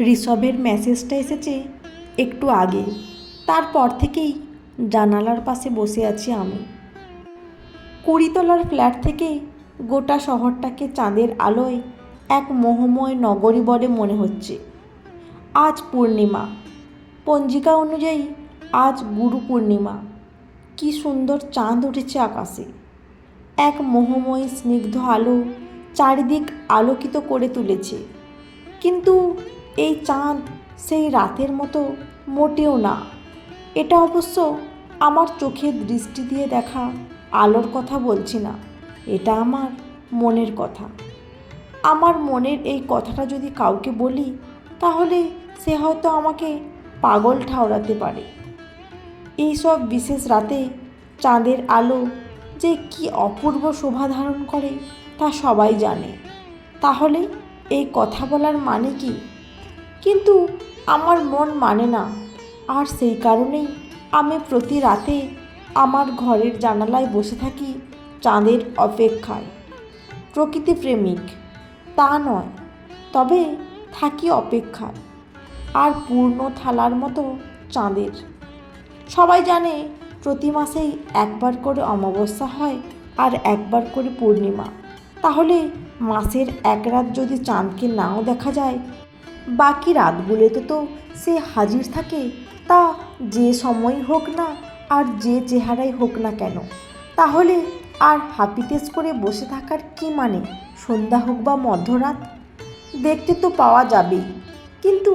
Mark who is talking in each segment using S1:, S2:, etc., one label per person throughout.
S1: ঋষভের মেসেজটা এসেছে একটু আগে। তারপর থেকেই জানালার পাশে বসে আছি আমি। 20 তলার ফ্ল্যাট থেকে গোটা শহরটাকে চাঁদের আলোয় এক মোহময় নগরী বলে মনে হচ্ছে। আজ পূর্ণিমা, পঞ্জিকা অনুযায়ী আজ গুরু পূর্ণিমা। কি সুন্দর চাঁদ উঠেছে আকাশে। এক মোহময় স্নিগ্ধ আলো চারিদিক আলোকিত করে তুলেছে। কিন্তু এই চাঁদ সেই রাতের মতো মোটেও না। এটা অবশ্য আমার চোখের দৃষ্টি দিয়ে দেখা আলোর কথা বলছি না, এটা আমার মনের কথা। আমার মনের এই কথাটা যদি কাউকে বলি, তাহলে সে হয়তো আমাকে পাগল ঠাওরাতে পারে। এই সব বিশেষ রাতে চাঁদের আলো যে কি অপূর্ব শোভা ধারণ করে তা সবাই জানে। তাহলে এই কথা বলার মানে কি? কিন্তু আমার মন মানে না, আর সেই কারণেই আমি প্রতি রাতে আমার ঘরের জানালায় বসে থাকি চাঁদের অপেক্ষায়। প্রকৃতিপ্রেমিক তা নয়, তবে থাকি অপেক্ষায়। আর পূর্ণ থালার মতো চাঁদের। সবাই জানে প্রতি মাসেই একবার করে অমাবস্যা হয় আর একবার করে পূর্ণিমা। তাহলে মাসের এক রাত যদি চাঁদকে নাও দেখা যায়, বাকি রাতগুলোতে তো সে হাজির থাকে, তা যে সময়ই হোক না আর যে চেহারাই হোক না কেন। তাহলে আর হাপিতেস করে বসে থাকার কি মানে? সন্ধ্যা হোক বা মধ্যরাত, দেখতে তো পাওয়া যাবেই। কিন্তু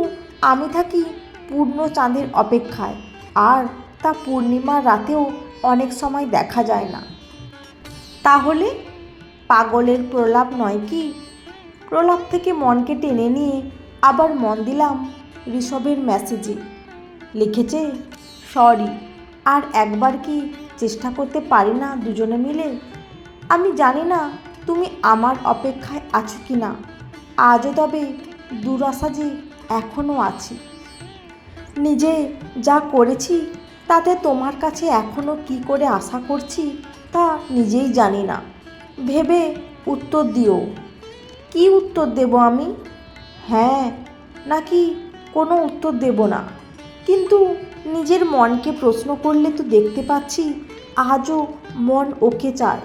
S1: আমি থাকি পূর্ণ চাঁদের অপেক্ষায়, আর তা পূর্ণিমার রাতেও অনেক সময় দেখা যায় না। তাহলে পাগলের প্রলাপ নয় কি? প্রলাপ থেকে মনকে টেনে নিয়ে আবার মন দিলাম ঋষভের মেসেজে। লিখেছে, সরি, আর একবার কি চেষ্টা করতে পারি না দুজনে মিলে? আমি জানি না তুমি আমার অপেক্ষায় আছো কি না, আজও তবে দুরাশা যে এখনও আছি। নিজে যা করেছি তাতে তোমার কাছে এখনও কি করে আশা করছি তা নিজেই জানি না। ভেবে উত্তর দিও। কি উত্তর দেব আমি? হ্যাঁ নাকি কোনো উত্তর দেব না? কিন্তু নিজের মনকে প্রশ্ন করলে তো দেখতে পাচ্ছি আজও মন ওকে চায়।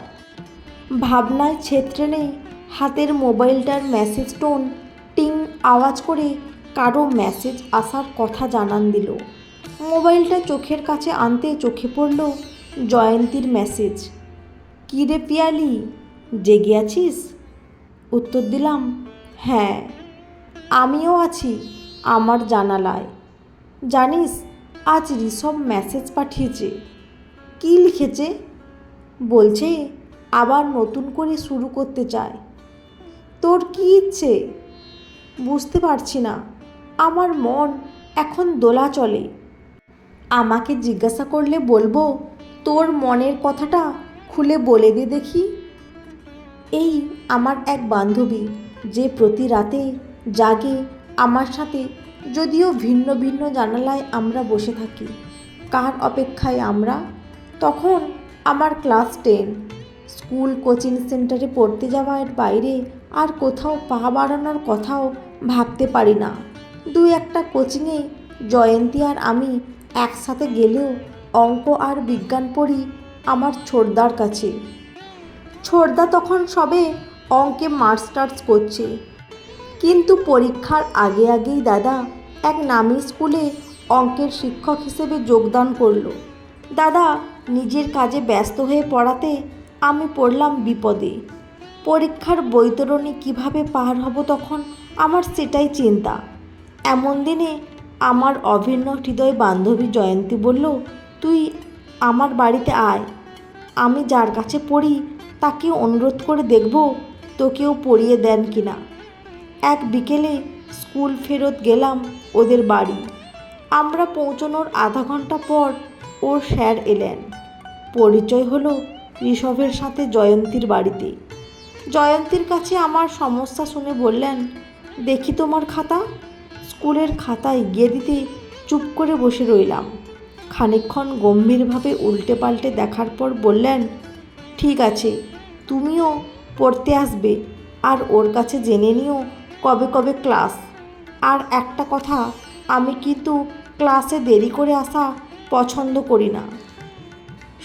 S1: ভাবনায় ছেত্রে নেই হাতের মোবাইলটার মেসেজ টোন টিং আওয়াজ করে কারো মেসেজ আসার কথা জানান দিল। মোবাইলটা চোখের কাছে আনতে চোখে পড়ল জয়ন্তীর মেসেজ। কী রে পিয়ালি, জেগে আছিস? উত্তর দিলাম, হ্যাঁ, আমিও আছি আমার জানালায়। জানিস আজ ঋষভ মেসেজ পাঠিয়েছে। কি লিখেছে? বলছে আবার নতুন করে শুরু করতে চায়। তোর কি ইচ্ছে? বুঝতে পারছি না, আমার মন এখন দোলাচলে। আমাকে জিজ্ঞাসা করলে বলবো তোর মনের কথাটা খুলে বলে দে দেখি। এই আমার এক বান্ধবী, যে প্রতি রাতে জাগে আমার সাথে, যদিও ভিন্ন ভিন্ন জানালায় আমরা বসে থাকি। কার অপেক্ষায় আমরা? তখন আমার ক্লাস 10। স্কুল কোচিং সেন্টারে পড়তে যাওয়ার বাইরে আর কোথাও পা বাড়ানোর কথাও ভাবতে পারি না। দু একটা কোচিংয়ে জয়ন্তী আর আমি একসাথে গেলেও অঙ্ক আর বিজ্ঞান পড়ি আমার ছোটদার কাছে। ছোটদা তখন সবে অঙ্কে মাস্টার্স করছে, কিন্তু পরীক্ষার আগে আগেই দাদা এক নামী স্কুলে অঙ্কের শিক্ষক হিসেবে যোগদান করলো। দাদা নিজের কাজে ব্যস্ত হয়ে পড়াতে আমি পড়লাম বিপদে। পরীক্ষার বৈতরণী কিভাবে পার হব তখন আমার সেটাই চিন্তা। এমন দিনে আমার অভিন্ন হৃদয় বান্ধবী জয়ন্তী বলল, তুই আমার বাড়িতে আয়, আমি যার কাছে পড়ি তাকে অনুরোধ করে দেখব তোকেও পড়িয়ে দেন কিনা। এক বিকেলে স্কুল ফেরত গেলাম ওদের বাড়ি। আমরা পৌঁছানোর আধা ঘন্টা পর ওর স্যার এলেন। পরিচয় হলো ঋষভের সাথে জয়ন্তীর বাড়িতে। জয়ন্তীর কাছে আমার সমস্যা শুনে বললেন, দেখি তোমার খাতা। স্কুলের খাতা এগিয়ে দিতে চুপ করে বসে রইলাম। খানিকক্ষণ গম্ভীরভাবে উল্টে পাল্টে দেখার পর বললেন, ঠিক আছে, তুমিও পড়তে আসবে, আর ওর কাছে জেনে নিও কবে কবে ক্লাস। আর একটা কথা, আমি কিন্তু ক্লাসে দেরি করে আসা পছন্দ করি না।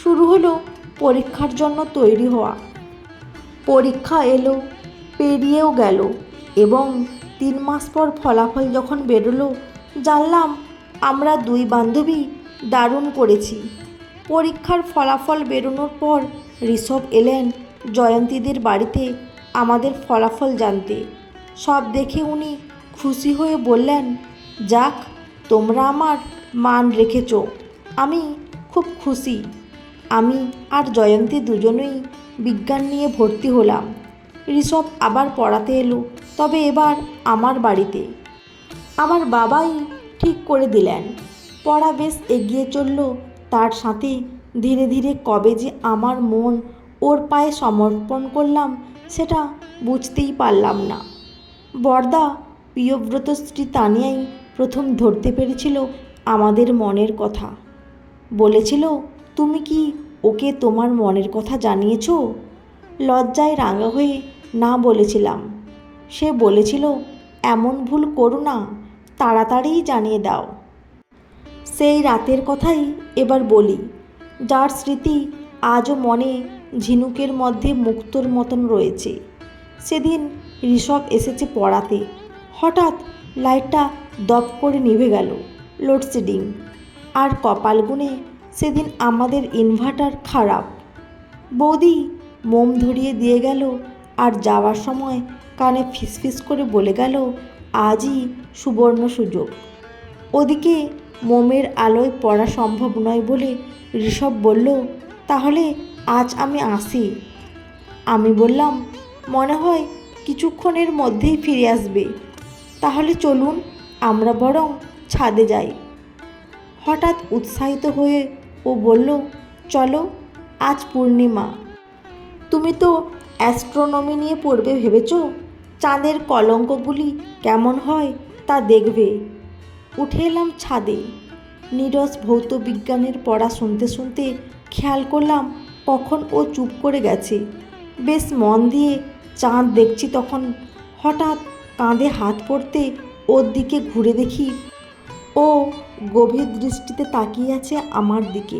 S1: শুরু হলো পরীক্ষার জন্য তৈরি হওয়া। পরীক্ষা এলো, পেরিয়েও গেল এবং 3 মাস পর ফলাফল যখন বেরোলো, জানলাম আমরা 2 বান্ধবী দারুণ করেছি। পরীক্ষার ফলাফল বেরোনোর পর ঋষভ এলেন জয়ন্তীদের বাড়িতে আমাদের ফলাফল জানতে। সব দেখে উনি খুশি হয়ে বললেন, যাক, তোমরা আমার মান রেখেছ। আমি খুব খুশি। আমি আর জয়ন্তী দুজনেই বিজ্ঞান নিয়ে ভর্তি হলাম। ঋষভ আবার পড়াতে এলো, তবে এবার আমার বাড়িতে। আমার বাবাই ঠিক করে দিলেন। পড়া বেশ এগিয়ে চলল। তার সাথে ধীরে ধীরে কবে যে আমার মন ওর পায়ে সমর্পণ করলাম সেটা বুঝতেই পারলাম না। বরদা প্রিয়ব্রত শ্রী তানিয়াই প্রথম ধরতে পেরেছিল আমাদের মনের কথা। বলেছিল, তুমি কি ওকে তোমার মনের কথা জানিয়েছ? লজ্জায় রাঙা হয়ে না বলেছিলাম। সে বলেছিল, এমন ভুল করো না, তাড়াতাড়িই জানিয়ে দাও। সেই রাতের কথাই এবার বলি, যার স্মৃতি আজও মনে ঝিনুকের মধ্যে মুক্তোর মতন রয়েছে। সেদিন ঋষভ এসেছে পড়াতে। হঠাৎ লাইটটা দপ করে নিভে গেল, লোডশেডিং। আর কপাল গুনে সেদিন আমাদের ইনভার্টার খারাপ। বৌদি মোম ধরিয়ে দিয়ে গেল আর যাওয়ার সময় কানে ফিসফিস করে বলে গেল, আজই সুবর্ণ সুযোগ। ওদিকে মোমের আলোয় পড়া সম্ভব নয় বলে ঋষভ বলল, তাহলে আজ আমি আসি। আমি বললাম, মনে হয় কিছুক্ষণের মধ্যেই ফিরে আসবে। তাহলে চলুন, আমরা বরং ছাদে যাই। হঠাৎ উৎসাহিত হয়ে ও বলল, চলো, আজ পূর্ণিমা। তুমি তো অ্যাস্ট্রোনমি নিয়ে পড়বে ভেবেছ? চাঁদের কলঙ্কগুলি কেমন হয় তা দেখবে। উঠে এলাম ছাদে। নীরস ভৌত বিজ্ঞানের পড়া শুনতে শুনতে খেয়াল করলাম কখন ও চুপ করে গেছে। বেশ মন দিয়ে চাঁদ দেখছি তখন। হঠাৎ কাঁধে হাত পড়তে ওর দিকে ঘুরে দেখি ও গভীর দৃষ্টিতে তাকিয়ে আছে আমার দিকে।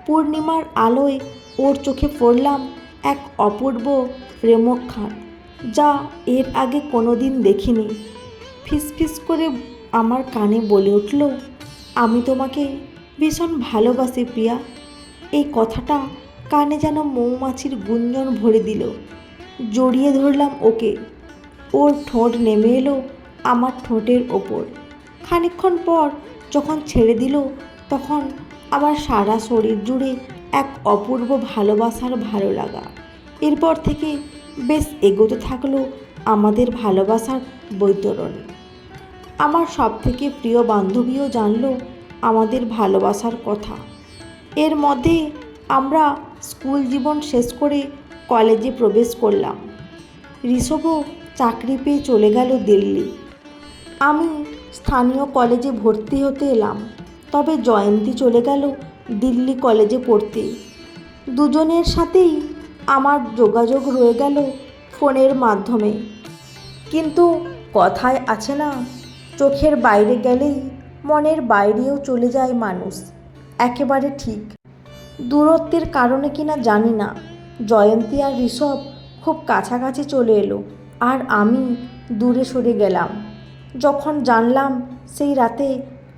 S1: পূর্ণিমার আলোয় ওর চোখে পড়লাম এক অপূর্ব প্রেমক্ষার, যা এর আগে কোনো দিন দেখিনি। ফিসফিস করে আমার কানে বলে উঠল, আমি তোমাকে ভীষণ ভালোবাসি প্রিয়া। এই কথাটা কানে যেন মৌমাছির গুঞ্জন ভরে দিল। জড়িয়ে ধরলাম ওকে। ওর ঠোঁট নেমে এলো আমার ঠোঁটের ওপর। খানিকক্ষণ পর যখন ছেড়ে দিল, তখন আমার সারা শরীর জুড়ে এক অপূর্ব ভালোবাসার ভালো লাগা। এরপর থেকে বেশ এগোতে থাকলো আমাদের ভালোবাসার বৈতরণ। আমার সবথেকে প্রিয় বান্ধবীও জানলো আমাদের ভালোবাসার কথা। এর মধ্যে আমরা স্কুল জীবন শেষ করে কলেজে প্রবেশ করলাম। ঋষভও চাকরি পেয়ে চলে গেল দিল্লি। আমি স্থানীয় কলেজে ভর্তি হতে এলাম, তবে জয়ন্তী চলে গেল দিল্লি কলেজে পড়তে। দুজনের সাথেই আমার যোগাযোগ রয়ে গেল ফোনের মাধ্যমে। কিন্তু কথায় আছে না, চোখের বাইরে গেলেই মনের বাইরেও চলে যায় মানুষ। একেবারে ঠিক। দূরত্বের কারণে কিনা জানি না, জয়ন্তী আর ঋষভ খুব কাছাকাছি চলে এলো আর আমি দূরে সরে গেলাম। যখন জানলাম সেই রাতে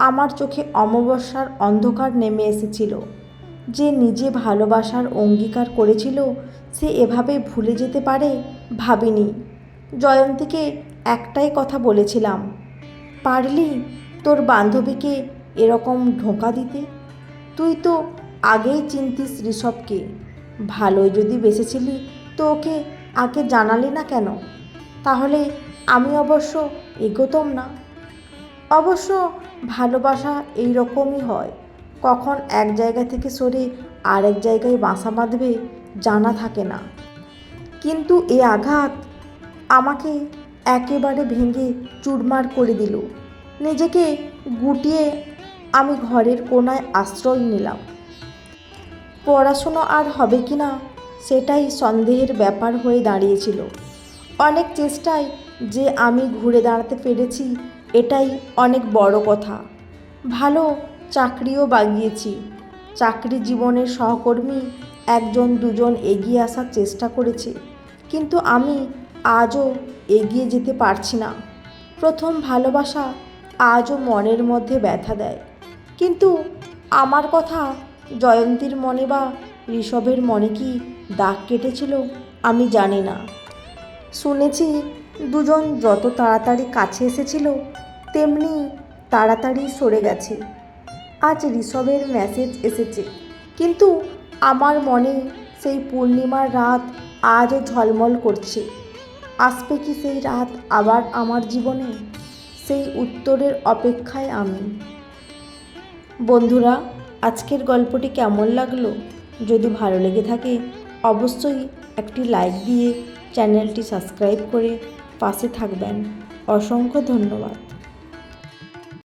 S1: আমার চোখে অমাবস্যার অন্ধকার নেমে এসেছিল। যে নিজে ভালোবাসার অঙ্গীকার করেছিল সে এভাবে ভুলে যেতে পারে ভাবিনি। জয়ন্তীকে একটাই কথা বলেছিলাম, পারলি তোর বান্ধবীকে এরকম ধোঁকা দিতে? তুই তো আগেই চিনতিস ঋষভকে। ভালোই যদি বেসেছিলি তো ওকে আগে জানালি না কেন? তাহলে আমি অবশ্য এগোতাম না। অবশ্য ভালোবাসা এই রকমই হয়, কখন এক জায়গা থেকে সরে আরেক জায়গায় বাসা বাঁধবে জানা থাকে না। কিন্তু এ আঘাত আমাকে একেবারে ভেঙে চুরমার করে দিল। নিজেকে গুটিয়ে আমি ঘরের কোনায় আশ্রয় নিলাম। পড়াশুনো আর হবে কি না সেটাই সন্দেহের ব্যাপার হয়ে দাঁড়িয়েছিল। অনেক চেষ্টায় যে আমি ঘুরে দাঁড়াতে পেরেছি এটাই অনেক বড় কথা। ভালো চাকরিও বাগিয়েছি। চাকরি জীবনের সহকর্মী একজন দুজন এগিয়ে আসার চেষ্টা করেছে, কিন্তু আমি আজও এগিয়ে যেতে পারছি না। প্রথম ভালোবাসা আজও মনের মধ্যে ব্যথা দেয়, কিন্তু আমার কথা জয়ন্তীর মনে বা ঋষভের মনে কি দাগ কেটেছিল আমি জানি না। শুনেছি দুজন যত তাড়াতাড়ি কাছে এসেছিল তেমনি তাড়াতাড়ি সরে গেছে। আজ ঋষভের মেসেজ এসেছে, কিন্তু আমার মনে সেই পূর্ণিমার রাত আজও ঝলমল করছে। আসবে কি সেই রাত আবার আমার জীবনে? সেই উত্তরের অপেক্ষায় আমি। বন্ধুরা, আজকের গল্পটি কেমন লাগলো? যদি ভালো লেগে থাকে অবশ্যই একটি লাইক দিয়ে চ্যানেলটি সাবস্ক্রাইব করে পাশে থাকবেন। অসংখ্য ধন্যবাদ।